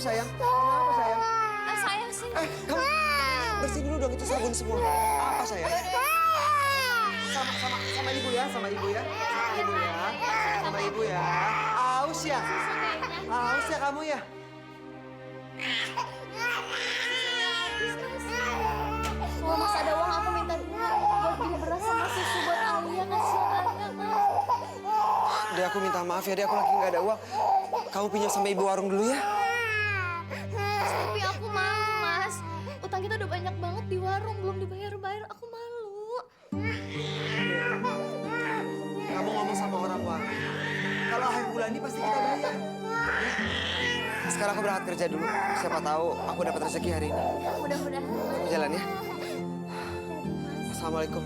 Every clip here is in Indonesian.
sayang? Kenapa sayang? Sayang sih. Kamu bersih dulu dong, itu sabun semua. Apa sayang? Sama ibu ya, sama ibu ya. Sama ibu ya. Sama ibu ya. Aus ya? Aus ya kamu ya? Kalau Mas ada uang, aku minta buat beli beras sama susu buat Alia. Kasihan Alia, Mas. Dek, aku minta maaf ya, Dek. Aku lagi nggak ada uang. Kamu pinjam sama ibu warung dulu ya. Mas, tapi aku malu, Mas. Utang kita udah banyak banget di warung, belum dibayar-bayar. Aku malu. Kamu ngomong sama orang warung. Kalau akhir bulan ini pasti kita bayar. Sekarang aku berangkat kerja dulu. Siapa tahu aku dapat rezeki hari ini. Mudah-mudahan. Aku jalan ya. Assalamualaikum.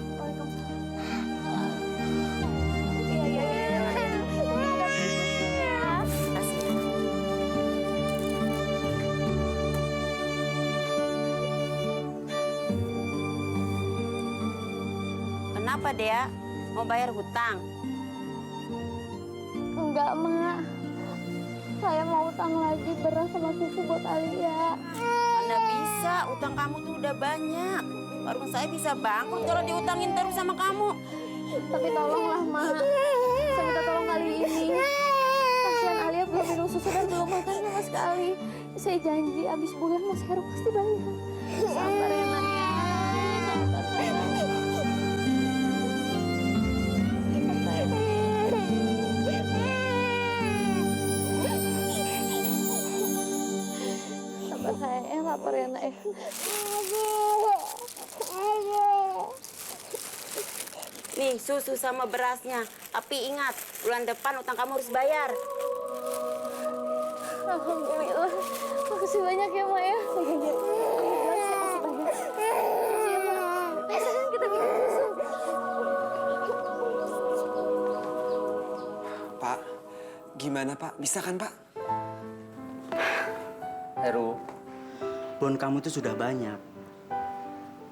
Kenapa, Dea? Mau bayar hutang? Enggak, Mak. Saya mau utang lagi beras sama susu buat Alia. Mana bisa, utang kamu tuh udah banyak. Warung saya bisa bangkrut kalau diutangin terus sama kamu. Tapi tolonglah, Mak. Saya minta tolong kali ini. Kasihan Alia belum minum susu dan belum makan sama sekali. Saya janji abis bulan Mas Heru pasti bayar. Sabar ya, Nak. Sabar sayang, lapar ya, Nak. Nih, susu sama berasnya. Tapi ingat, bulan depan utang kamu harus bayar. Alhamdulillah. Makasih banyak ya, Mak ya. Makasih banyak. Makasih ya, Mak. Ayo sayang, kita minum susu. Pak, gimana Pak? Bisa kan Pak? Heru, bon kamu tuh sudah banyak.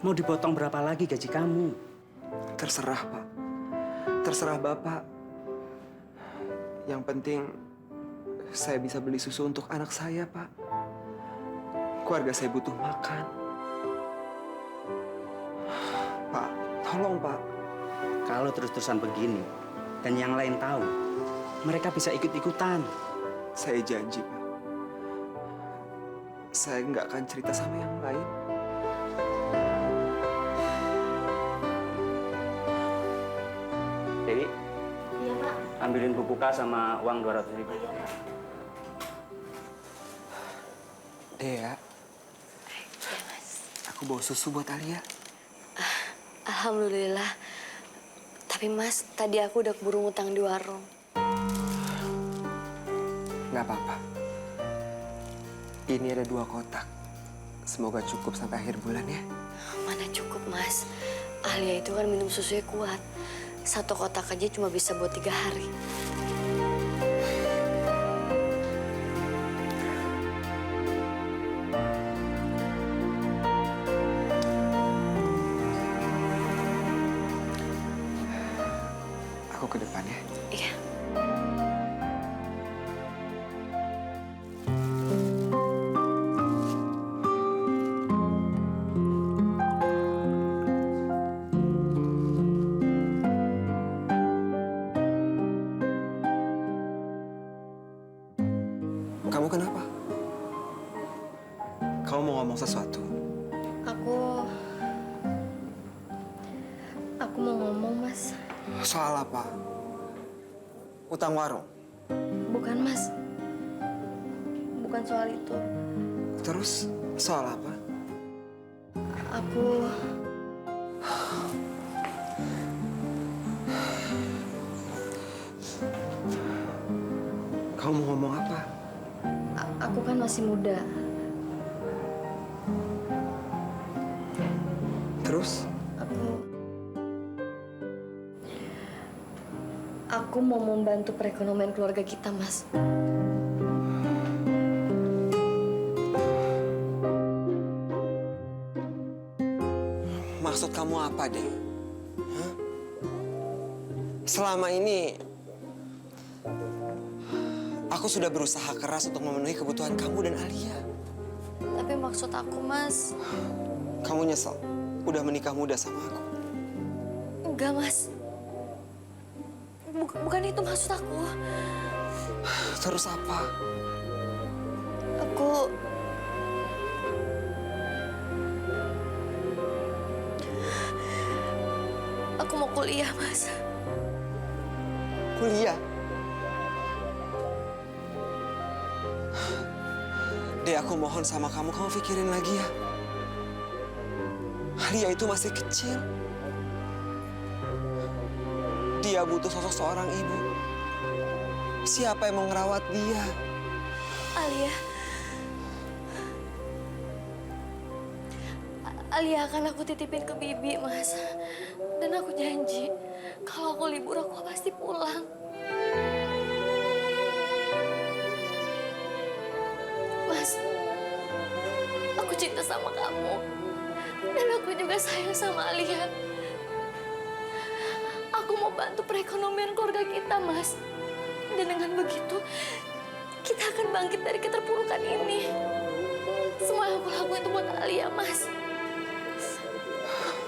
Mau dipotong berapa lagi gaji kamu? Terserah Pak. Terserah Bapak. Yang penting saya bisa beli susu untuk anak saya Pak. Keluarga saya butuh makan. Pak, tolong Pak. Kalau terus-terusan begini dan yang lain tahu, mereka bisa ikut-ikutan. Saya janji Pak. Saya nggak akan cerita sama yang lain. Dewi, Iya, Pak. ambilin buku kas sama uang 200.000. Dea, aku bawa susu buat Alia. Alhamdulillah. Tapi Mas, tadi aku udah keburu ngutang di warung. Nggak apa-apa. Ini ada 2 kotak. Semoga cukup sampai akhir bulan ya. Mana cukup, Mas. Alia itu kan minum susunya kuat. 1 kotak aja cuma bisa buat 3 hari. Aku ke depan ya. Iya. Kamu kenapa? Kamu mau ngomong sesuatu? Aku mau ngomong, Mas. Soal apa? Utang warung? Bukan, Mas. Bukan soal itu. Terus soal apa? Aku... Kamu mau ngomong apa? Aku kan masih muda. Terus? Aku mau membantu perekonomian keluarga kita, Mas. Maksud kamu apa, deh? Hah? Selama ini aku Aku sudah berusaha keras untuk memenuhi kebutuhan kamu dan Alia. Tapi maksud aku, Mas, Kamu nyesel udah menikah muda sama aku. enggak, Mas. Bukan itu maksud aku. Terus apa? Aku... Aku mau kuliah, Mas. Kuliah? Dek, aku mohon sama kamu pikirin lagi ya. Alia itu masih kecil. Dia butuh sosok seorang ibu. Siapa yang mau ngerawat dia? Alia akan aku titipin ke Bibi, Mas. Dan aku janji, kalau aku libur, aku pasti pulang. Mas, aku cinta sama kamu. Dan aku juga sayang sama Alia. Aku mau bantu perekonomian keluarga kita, Mas. Dan dengan begitu, kita akan bangkit dari keterpurukan ini. Semua yang aku lakukan itu buat Alia, Mas.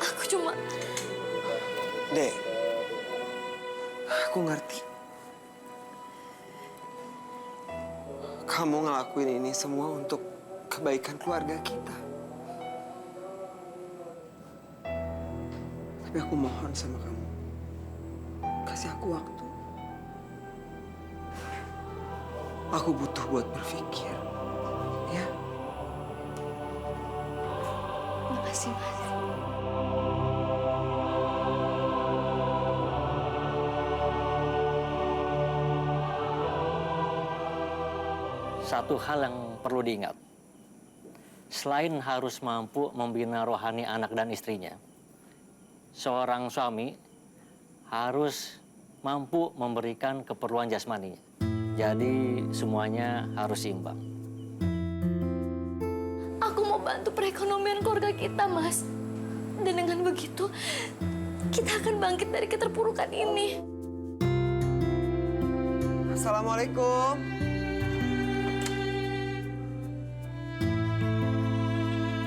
Aku cuma... Dek, aku ngerti. Kamu ngelakuin ini semua untuk kebaikan keluarga kita. Tapi aku mohon sama kamu, kasih aku waktu. Aku butuh buat berpikir, ya. Makasih, Mas. Satu hal yang perlu diingat, selain harus mampu membina rohani anak dan istrinya, seorang suami harus mampu memberikan keperluan jasmaninya. Jadi semuanya harus seimbang. Aku mau bantu perekonomian keluarga kita, Mas. Dan dengan begitu, kita akan bangkit dari keterpurukan ini. Assalamualaikum.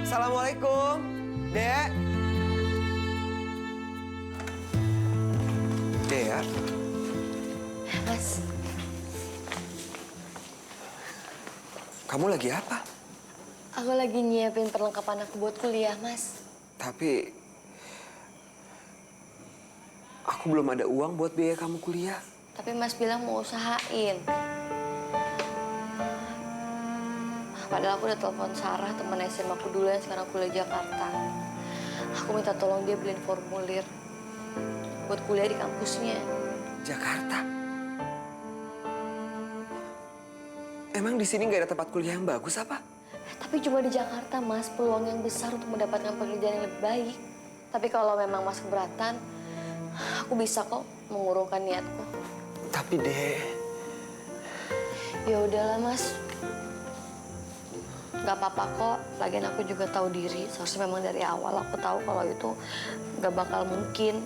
Assalamualaikum, Dek. Dek. Mas, Kamu lagi apa? aku lagi nyiapin perlengkapan aku buat kuliah, Mas. Tapi aku belum ada uang buat biaya kamu kuliah. Tapi Mas bilang mau usahain. Padahal aku udah telepon Sarah, teman SMA aku dulu yang sekarang kuliah di Jakarta. Aku minta tolong dia beliin formulir buat kuliah di kampusnya. Jakarta? Emang di sini nggak ada tempat kuliah yang bagus apa? Tapi cuma di Jakarta, Mas, peluang yang besar untuk mendapatkan pekerjaan yang lebih baik. Tapi kalau memang Mas keberatan, aku bisa kok mengurungkan niatku. Tapi Dek, Ya udahlah, Mas. Gak apa-apa kok. Lagian aku juga tahu diri. Seharusnya memang dari awal aku tahu kalau itu gak bakal mungkin.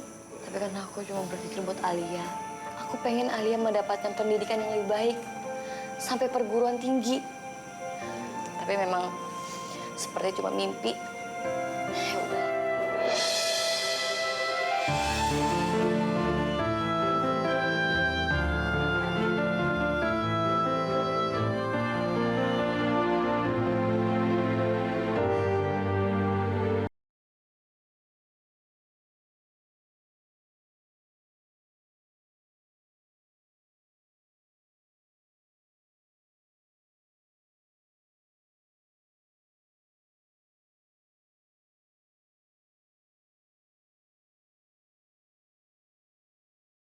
Tapi kan aku cuma berpikir buat Alia. Aku pengen Alia mendapatkan pendidikan yang lebih baik. Sampai perguruan tinggi. Tapi memang seperti cuma mimpi. Ya udah.